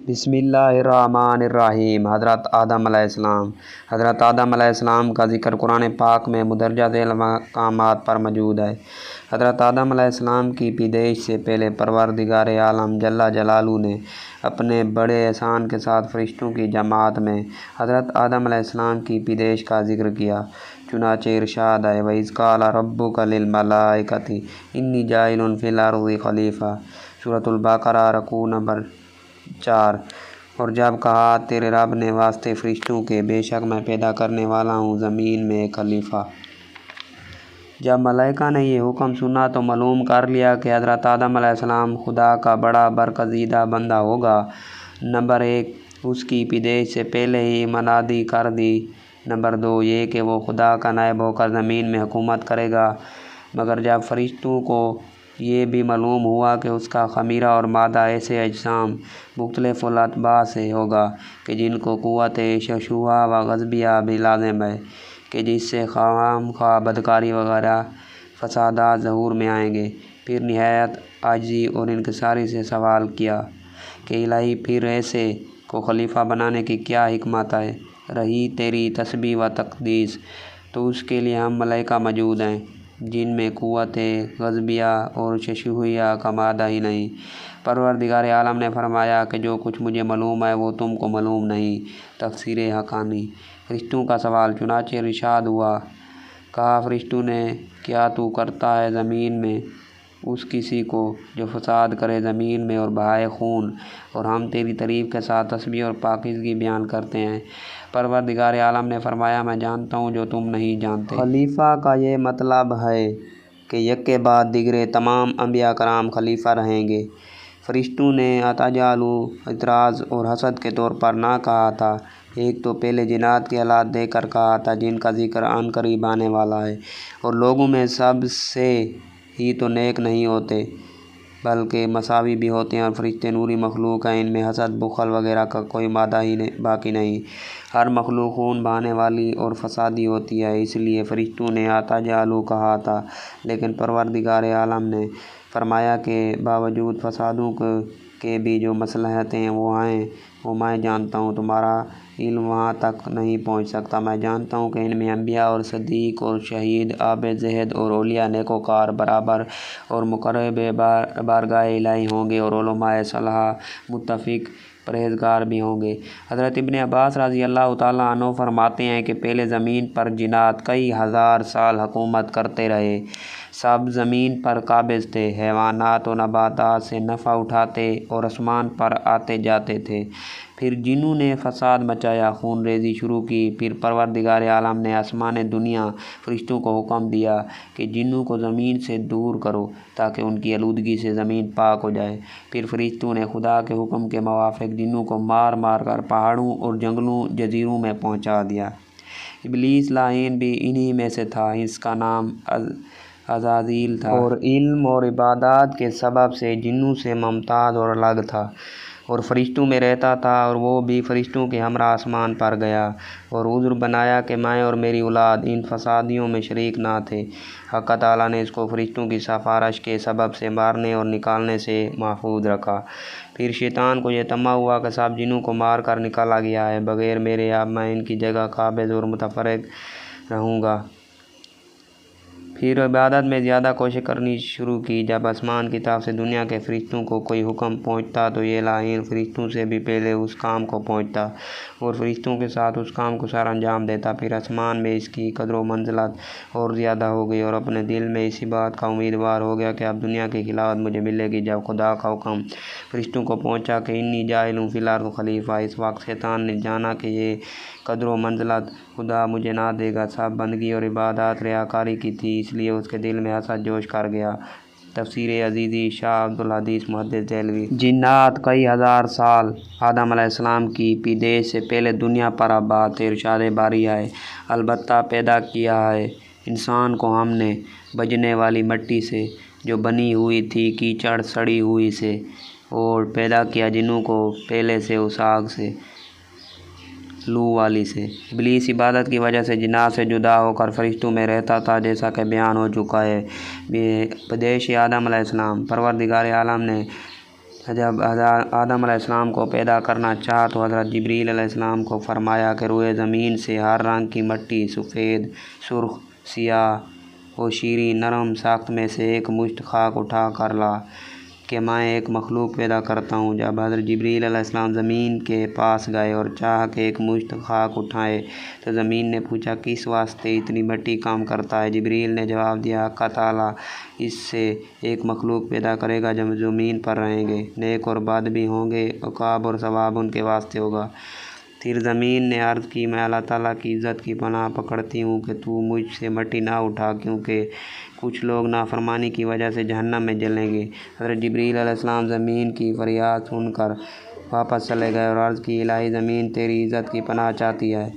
بسم اللہ الرحمن الرحیم۔ حضرت آدم علیہ السلام کا ذکر قرآن پاک میں مندرجہ ذیل مقامات پر موجود ہے۔ حضرت آدم علیہ السلام کی پیدائش سے پہلے پروردگار عالم جل جلالہ نے اپنے بڑے احسان کے ساتھ فرشتوں کی جماعت میں حضرت آدم علیہ السلام کی پیدائش کا ذکر کیا۔ چنانچہ ارشاد ہے وَإِذْ قَالَ رَبُّكَ لِلْمَلَائِكَةِ إِنِّي جَاعِلٌ فِي الْأَرْضِ خَلِيفَةً، سورۃ البقرہ رکوع نمبر 4۔ اور جب کہا تیرے رب نے واسطے فرشتوں کے، بے شک میں پیدا کرنے والا ہوں زمین میں ایک خلیفہ۔ جب ملائکہ نے یہ حکم سنا تو معلوم کر لیا کہ حضرت آدم علیہ السلام خدا کا بڑا برگزیدہ بندہ ہوگا۔ نمبر 1، اس کی پیدائش سے پہلے ہی منادی کر دی۔ نمبر 2، یہ کہ وہ خدا کا نائب ہو کر زمین میں حکومت کرے گا۔ مگر جب فرشتوں کو یہ بھی معلوم ہوا کہ اس کا خمیرہ اور مادہ ایسے اجسام مختلف الاطباع سے ہوگا کہ جن کو قوت ششوہ و غضبیہ بھی لازم ہے، کہ جس سے خام خواہ بدکاری وغیرہ فسادات ظہور میں آئیں گے، پھر نہایت عاجزی اور انکساری سے سوال کیا کہ الہی پھر ایسے کو خلیفہ بنانے کی کیا حکمت ہے؟ رہی تیری تسبیح و تقدیس تو اس کے لیے ہم ملائکہ موجود ہیں جن میں قوت غضبیہ اور ششویہ کا مادہ ہی نہیں۔ پروردگار عالم نے فرمایا کہ جو کچھ مجھے معلوم ہے وہ تم کو معلوم نہیں۔ تفسیر حقانی۔ فرشتوں کا سوال۔ چنانچہ ارشاد ہوا، کہا فرشتوں نے کیا تو کرتا ہے زمین میں اس کسی کو جو فساد کرے زمین میں اور بہائے خون، اور ہم تیری تعریف کے ساتھ تسبیح اور پاکیزگی بیان کرتے ہیں۔ پروردگار عالم نے فرمایا میں جانتا ہوں جو تم نہیں جانتے۔ خلیفہ کا یہ مطلب ہے کہ یک کے بعد دیگرے تمام انبیاء کرام خلیفہ رہیں گے۔ فرشتوں نے اتجال، اعتراض اور حسد کے طور پر نہ کہا تھا۔ ایک تو پہلے جنات کے حالات دے کر کہا تھا جن کا ذکر عن قریب آنے والا ہے، اور لوگوں میں سب سے ہی تو نیک نہیں ہوتے بلکہ مساوی بھی ہوتے ہیں، اور فرشتے نوری مخلوق ہیں، ان میں حسد بخل وغیرہ کا کوئی مادہ ہی باقی نہیں۔ ہر مخلوق خون بہانے والی اور فسادی ہوتی ہے، اس لیے فرشتوں نے اتجال کہا تھا۔ لیکن پروردگار عالم نے فرمایا کہ باوجود فسادوں کے بھی جو مصلحتیں ہیں وہ میں جانتا ہوں، تمہارا علم وہاں تک نہیں پہنچ سکتا۔ میں جانتا ہوں کہ ان میں انبیاء اور صدیق اور شہید، عابد زاہد اور اولیاء نیکوکار برابر اور مقرب بارگاہ الہی ہوں گے، اور علماء صالحہ متقی پرہیزگار بھی ہوں گے۔ حضرت ابن عباس رضی اللہ تعالیٰ عنہ فرماتے ہیں کہ پہلے زمین پر جنات کئی ہزار سال حکومت کرتے رہے، سب زمین پر قابض تھے، حیوانات و نباتات سے نفع اٹھاتے اور آسمان پر آتے جاتے تھے۔ پھر جنوں نے فساد مچایا، خون ریزی شروع کی، پھر پروردگار عالم نے آسمان دنیا فرشتوں کو حکم دیا کہ جنوں کو زمین سے دور کرو تاکہ ان کی آلودگی سے زمین پاک ہو جائے۔ پھر فرشتوں نے خدا کے حکم کے موافق جنوں کو مار مار کر پہاڑوں اور جنگلوں جزیروں میں پہنچا دیا۔ ابلیس لعین بھی انہی میں سے تھا، اس کا نام عزازیل تھا، اور علم اور عبادات کے سبب سے جنوں سے ممتاز اور الگ تھا، اور فرشتوں میں رہتا تھا، اور وہ بھی فرشتوں کے ہمراہ آسمان پر گیا، اور عذر بنایا کہ میں اور میری اولاد ان فسادیوں میں شریک نہ تھے۔ حق تعالیٰ نے اس کو فرشتوں کی سفارش کے سبب سے مارنے اور نکالنے سے محفوظ رکھا۔ پھر شیطان کو یہ طمع ہوا کہ سب جنوں کو مار کر نکالا گیا ہے، بغیر میرے اب میں ان کی جگہ قابض اور متفرق رہوں گا۔ پھر عبادت میں زیادہ کوشش کرنی شروع کی۔ جب آسمان کی طرف سے دنیا کے فرشتوں کو کوئی حکم پہنچتا تو یہ لعین فرشتوں سے بھی پہلے اس کام کو پہنچتا اور فرشتوں کے ساتھ اس کام کو سر انجام دیتا۔ پھر آسمان میں اس کی قدر و منزلت اور زیادہ ہو گئی، اور اپنے دل میں اسی بات کا امیدوار ہو گیا کہ اب دنیا کی خلافت مجھے ملے گی۔ جب خدا کا حکم فرشتوں کو پہنچا کہ انی جاعل فی الارض خلیفہ، اس وقت شیطان نے جانا کہ یہ قدر و منزلت خدا مجھے نہ دے گا۔ سب بندگی اور عبادات ریاکاری کی تھی، اس لیے اس کے دل میں حسد جوش کر گیا۔ تفسیر عزیزی شاہ عبدالحدیث محدث دہلوی۔ جنات کئی ہزار سال آدم علیہ السلام کی پیدائش سے پہلے دنیا پر آباد تھے۔ ارشاد باری ہے، البتہ پیدا کیا ہے انسان کو ہم نے بجنے والی مٹی سے جو بنی ہوئی تھی کیچڑ سڑی ہوئی سے، اور پیدا کیا جنوں کو پہلے سے اس آگ سے لو والی سے۔ ابلیس عبادت کی وجہ سے جنات سے جدا ہو کر فرشتوں میں رہتا تھا، جیسا کہ بیان ہو چکا ہے۔ پیدائش آدم علیہ السلام۔ پروردگار عالم نے جب آدم علیہ السلام کو پیدا کرنا چاہا تو حضرت جبریل علیہ السلام کو فرمایا کہ روئے زمین سے ہر رنگ کی مٹی، سفید، سرخ، سیاہ و شیریں نرم ساخت میں سے ایک مشت خاک اٹھا کر لا کہ میں ایک مخلوق پیدا کرتا ہوں۔ جب حضرت جبریل علیہ السلام زمین کے پاس گئے اور چاہا کہ ایک مشت خاک اٹھائے تو زمین نے پوچھا، کس واسطے اتنی مٹی کام کرتا ہے؟ جبریل نے جواب دیا، اللہ تعالیٰ اس سے ایک مخلوق پیدا کرے گا جو زمین پر رہیں گے، نیک اور بد بھی ہوں گے، عقاب اور ثواب ان کے واسطے ہوگا۔ پھر زمین نے عرض کی، میں اللہ تعالیٰ کی عزت کی پناہ پکڑتی ہوں کہ تو مجھ سے مٹی نہ اٹھا، کیونکہ کچھ لوگ نافرمانی کی وجہ سے جہنم میں جلیں گے۔ حضرت جبریل علیہ السلام زمین کی فریاد سن کر واپس چلے گئے اور عرض کی، الہی زمین تیری عزت کی پناہ چاہتی ہے۔